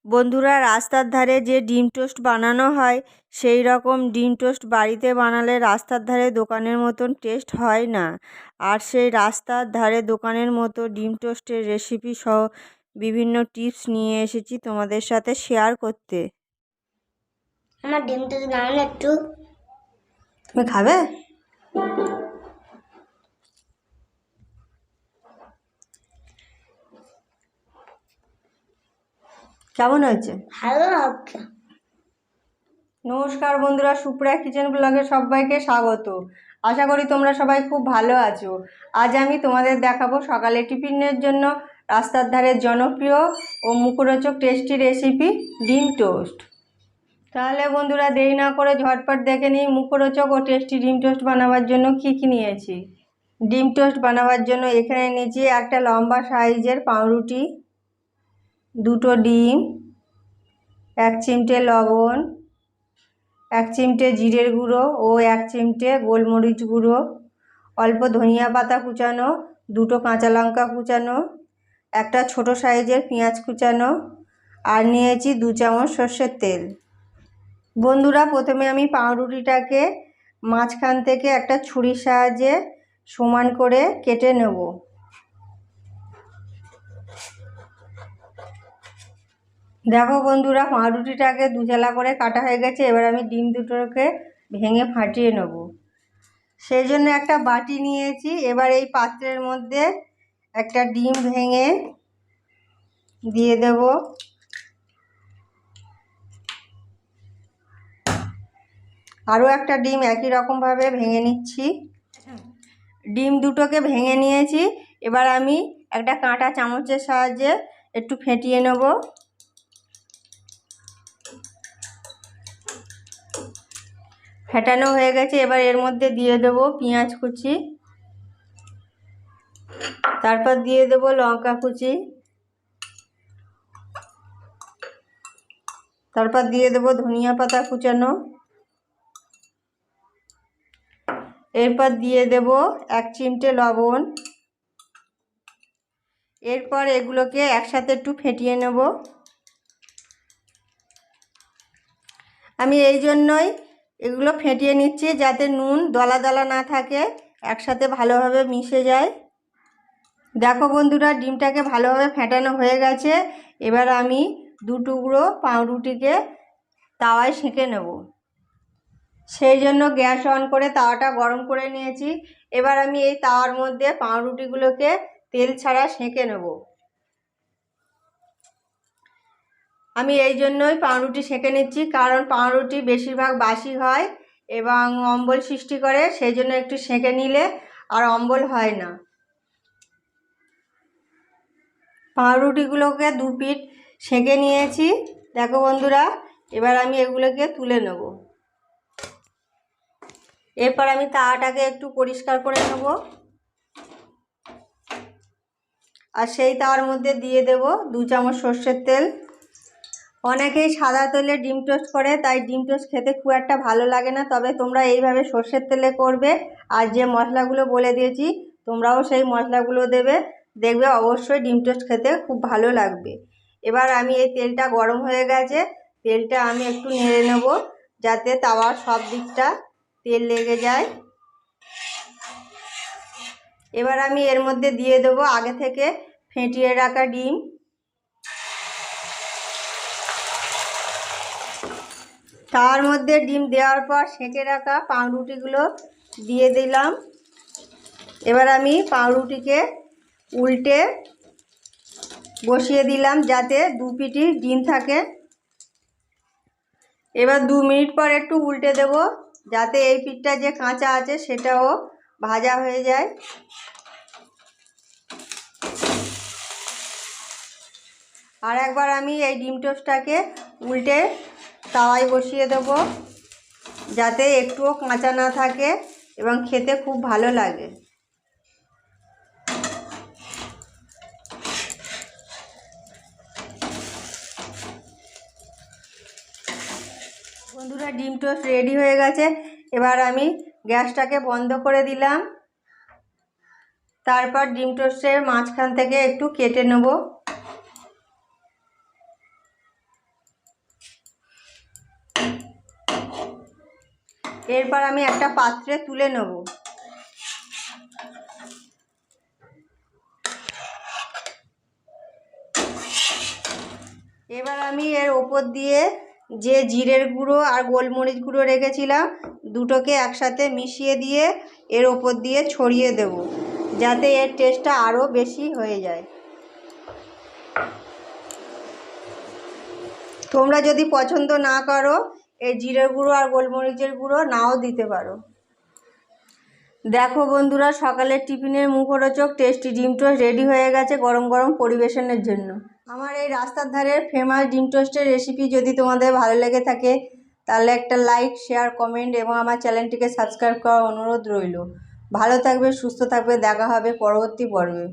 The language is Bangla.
বন্ধুরা, রাস্তার ধারে যে ডিম টোস্ট বানানো হয় সেই রকম ডিম টোস্ট বাড়িতে বানালে রাস্তার ধারে দোকানের মতন টেস্ট হয় না। আর সেই রাস্তার ধারে দোকানের মতো ডিম টোস্টের রেসিপি সহ বিভিন্ন টিপস নিয়ে এসেছি তোমাদের সাথে শেয়ার করতে। আমার ডিম টোস্ট বানানো একটু। তুমি খাবে? কেমন হয়েছে? ভালো হচ্ছে। নমস্কার বন্ধুরা, সুপ্রিয়া কিচেন ব্লগে সবাইকে স্বাগত। আশা করি তোমরা সবাই খুব ভালো আছো। আজ আমি তোমাদের দেখাবো সকালে টিফিনের জন্য রাস্তার ধারে জনপ্রিয় ও মুখরোচক টেস্টি রেসিপি ডিম টোস্ট। তাহলে বন্ধুরা, দেরি না করে ঝটপট দেখে নিই মুখরোচক ও টেস্টি ডিম টোস্ট বানাবার জন্য কী কী নিয়েছি। ডিম টোস্ট বানাবার জন্য এখানে নিয়েছি একটা লম্বা সাইজের পাউরুটি, দুটো ডিম, 1 চিমটে লবণ, 1 চিমটে জিরের গুঁড়ো ও 1 চিমটে গোলমরিচ গুঁড়ো, অল্প ধনিয়া পাতা কুচানো, দুটো কাঁচা লঙ্কা কুচানো, একটা ছোট সাইজের পেঁয়াজ কুচানো, আর নিয়েছি 2 চামচ সর্ষের তেল। বন্ধুরা, প্রথমে আমি পাউরুটিটাকে মাঝখান থেকে একটা ছুরির সাহায্যে সমান করে কেটে নেব। দেখো বন্ধুরা, পাউরুটিটাকে দুচালা করে কাটা হয়ে গেছে। এবার আমি ডিম দুটোকে ভেঙে ফাটিয়ে নেব। সেই জন্য একটা বাটি নিয়েছি। এবার এই পাত্রের মধ্যে একটা ডিম ভেঙে দিয়ে দেব। আরও একটা ডিম একই রকমভাবে ভেঙে নিচ্ছি। ডিম দুটোকে ভেঙে নিয়েছি। এবার আমি একটা কাঁটা চামচের সাহায্যে একটু ফেটিয়ে নেব। ফেটানো হয়ে গেছে। এবার এর মধ্যে দিয়ে দেব পেঁয়াজ কুচি, তারপর দিয়ে দেব লঙ্কা কুচি, তারপর দিয়ে দেব ধনিয়া পাতা কুচানো, এরপর দিয়ে দেব 1 চিমটে লবণ। এরপর এগুলোকে একসাথে একটু ফেটিয়ে নেব। আমি এই জন্যই এগুলো ফেটিয়ে নিচ্ছি, যাতে নুন দলা দলা না থাকে, একসাথে ভালোভাবে মিশে যায়। দেখো বন্ধুরা, ডিমটাকে ভালোভাবে ফেটানো হয়ে গেছে। এবার আমি 2 টুকরো পাউরুটিকে তাওয়ায় সেঁকে নেব। সেই জন্য গ্যাস অন করে তাওয়াটা গরম করে নিয়েছি। এবার আমি এই তাওয়ার মধ্যে পাউরুটিগুলোকে তেল ছাড়া সেঁকে নেব। আমি এই জন্যই পাউরুটি সেঁকে নিচ্ছি, কারণ পাউরুটি বেশিরভাগ বাসি হয় এবং অম্বল সৃষ্টি করে। সেই জন্য একটু সেঁকে নিলে আর অম্বল হয় না। পাউরুটিগুলোকে 2 পিঠ সেঁকে নিয়েছি। দেখো বন্ধুরা, এবার আমি এগুলোকে তুলে নেব। এরপর আমি তাওয়াটাকে একটু পরিষ্কার করে নেব, আর সেই তাওয়ার মধ্যে দিয়ে দেব 2 চামচ সর্ষের তেল। অনেকেই সাদা তেলে ডিম টোস্ট করে, তাই ডিম টোস্ট খেতে খুব একটা ভালো লাগে না। তবে তোমরা এইভাবে সর্ষের তেলে করবে, আর যে মশলাগুলো বলে দিয়েছি তোমরাও সেই মশলাগুলো দেবে, দেখবে অবশ্যই ডিম টোস্ট খেতে খুব ভালো লাগবে। এবার আমি এই তেলটা গরম হয়ে গেছে, তেলটা আমি একটু নেড়ে নেব, যাতে তাওয়ার সব দিকটা তেল লেগে যায়। এবার আমি এর মধ্যে দিয়ে দেব আগে থেকে ফেটিয়ে রাখা ডিম। তার মধ্যে ডিম দেওয়ার পর সেঁকে রাখা পাউরুটিগুলো দিয়ে দিলাম। এবার আমি পাউরুটিকে উল্টে বসিয়ে দিলাম, যাতে 2 পিঠই ডিম থাকে। এবার 2 মিনিট পর একটু উল্টে দেব, যাতে এই পিঠটা যে কাঁচা আছে সেটাও ভাজা হয়ে যায়। আর একবার আমি এই ডিম টোস্টটাকে উল্টে তাওয়ায় বসিয়ে দেব, যাতে একটুও কাঁচা না থাকে এবং খেতে খুব ভালো লাগে। বন্ধুরা, ডিম টোস্ট রেডি হয়ে গেছে। এবার আমি গ্যাসটাকে বন্ধ করে দিলাম। তারপর ডিম টোস্টের মাঝখান থেকে একটু কেটে নেব। এরপর আমি একটা পাত্রে তুলে নেব। এবার আমি এর ওপর দিয়ে যে জিরের গুঁড়ো আর গোলমরিচ গুঁড়ো রেখেছিলাম দুটোকে একসাথে মিশিয়ে দিয়ে এর ওপর দিয়ে ছড়িয়ে দেব, যাতে এর টেস্টটা আরও বেশি হয়ে যায়। তোমরা যদি পছন্দ না করো এই জিরের গুঁড়ো আর গোলমরিচের গুঁড়ো নাও দিতে পারো। দেখো বন্ধুরা, সকালের টিফিনের মুখরোচক টেস্টি ডিম টোস্ট রেডি হয়ে গেছে গরম গরম পরিবেশনের জন্য। আমার এই রাস্তার ধারের ফেমাস ডিম টোস্টের রেসিপি যদি তোমাদের ভালো লেগে থাকে তাহলে একটা লাইক, শেয়ার, কমেন্ট এবং আমার চ্যানেলটিকে সাবস্ক্রাইব করার অনুরোধ রইল। ভালো থাকবে, সুস্থ থাকবে, দেখা হবে পরবর্তী পর্বে।